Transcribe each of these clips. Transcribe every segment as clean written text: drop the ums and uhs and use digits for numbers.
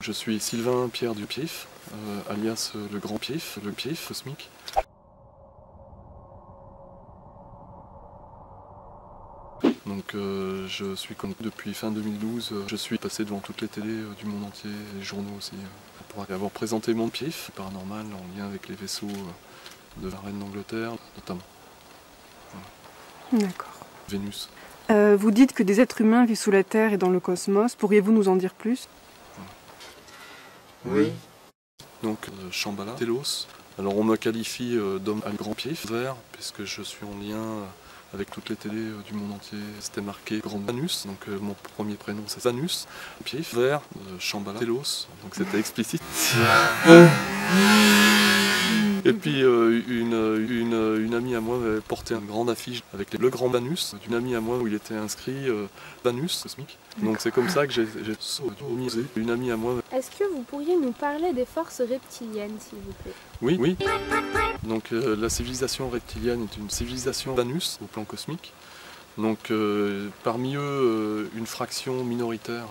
Je suis Sylvain Pierre du Pif, alias le Grand Pif, le Pif cosmique. Donc je suis connu depuis fin 2012, je suis passé devant toutes les télés du monde entier, les journaux aussi, pour avoir présenté mon Pif paranormal en lien avec les vaisseaux de la reine d'Angleterre notamment. Voilà. D'accord. Vénus. Vous dites que des êtres humains vivent sous la Terre et dans le cosmos, pourriez-vous nous en dire plus? Oui. Donc Shambhala, Telos. Alors on me qualifie d'homme à grand Pif vert, puisque je suis en lien avec toutes les télés du monde entier. C'était marqué Grand Vanus, donc mon premier prénom c'est Vanus. Pif vert, Shambhala, Telos, donc c'était explicite. Et puis une amie à moi avait porté une grande affiche avec le Grand Vanus d'une amie à moi où il était inscrit Vanus cosmique. Donc c'est comme ça que j'ai sodomisé une amie à moi. Est-ce que vous pourriez nous parler des forces reptiliennes, s'il vous plaît? Oui. Donc la civilisation reptilienne est une civilisation Vanus au plan cosmique. Donc parmi eux, une fraction minoritaire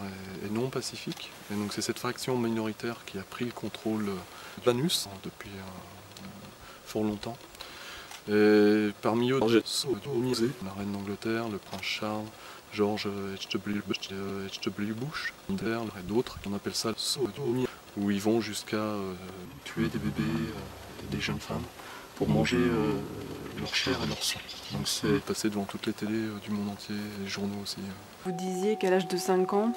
est non pacifique. Et donc c'est cette fraction minoritaire qui a pris le contrôle de Vanus depuis fort longtemps. Et parmi eux, j'ai sodomisé la reine d'Angleterre, le prince Charles, George H.W. Bush, et d'autres, on appelle ça sodomie, où ils vont jusqu'à tuer des bébés et des jeunes femmes pour manger leur chair et leur sang. Donc c'est passé devant toutes les télés du monde entier, les journaux aussi. Vous disiez qu'à l'âge de 5 ans,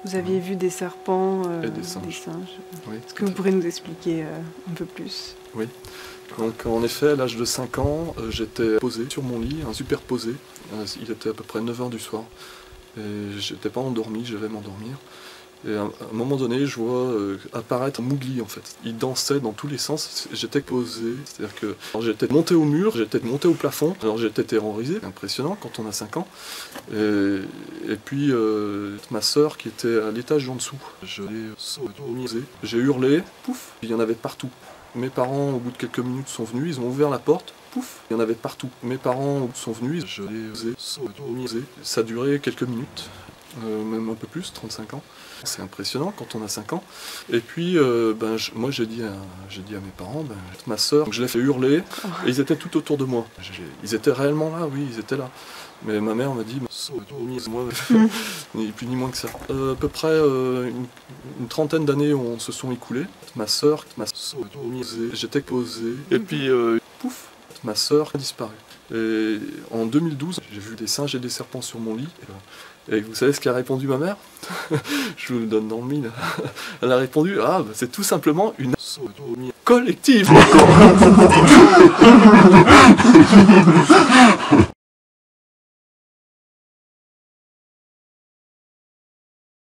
vous aviez vu des serpents et des singes. Oui, est-ce que vous pourrez nous expliquer un peu plus? Oui. Donc en effet, à l'âge de 5 ans, j'étais posé sur mon lit, superposé. Il était à peu près 9 h du soir. Et j'étais pas endormi, je devais m'endormir. Et à un moment donné, je vois apparaître Mowgli en fait. Il dansait dans tous les sens, j'étais posé, c'est-à-dire que j'étais monté au mur, j'étais monté au plafond, alors j'étais terrorisé, impressionnant quand on a 5 ans. Et puis ma sœur qui était à l'étage en dessous, je l'ai sodomisé, j'ai hurlé, pouf, il y en avait partout. Mes parents, au bout de quelques minutes, sont venus, ils ont ouvert la porte, pouf, il y en avait partout. Mes parents sont venus, je les ai sodomisés. Ça a duré quelques minutes, même un peu plus, 35 ans. C'est impressionnant quand on a 5 ans. Et puis, moi j'ai dit à mes parents, ma sœur, je l'ai fait hurler, et ils étaient tout autour de moi. Ils étaient réellement là, oui, ils étaient là. Mais ma mère m'a dit, sodomise-moi, ni plus ni moins que ça. À peu près une trentaine d'années se sont écoulées. Ma sœur m'a sodomisé, j'étais posé, et puis pouf, ma sœur a disparu. Et en 2012, j'ai vu des singes et des serpents sur mon lit. Et vous savez ce qu'a répondu ma mère? Je vous le donne dans le mille. Elle a répondu, c'est tout simplement une sodomie collective.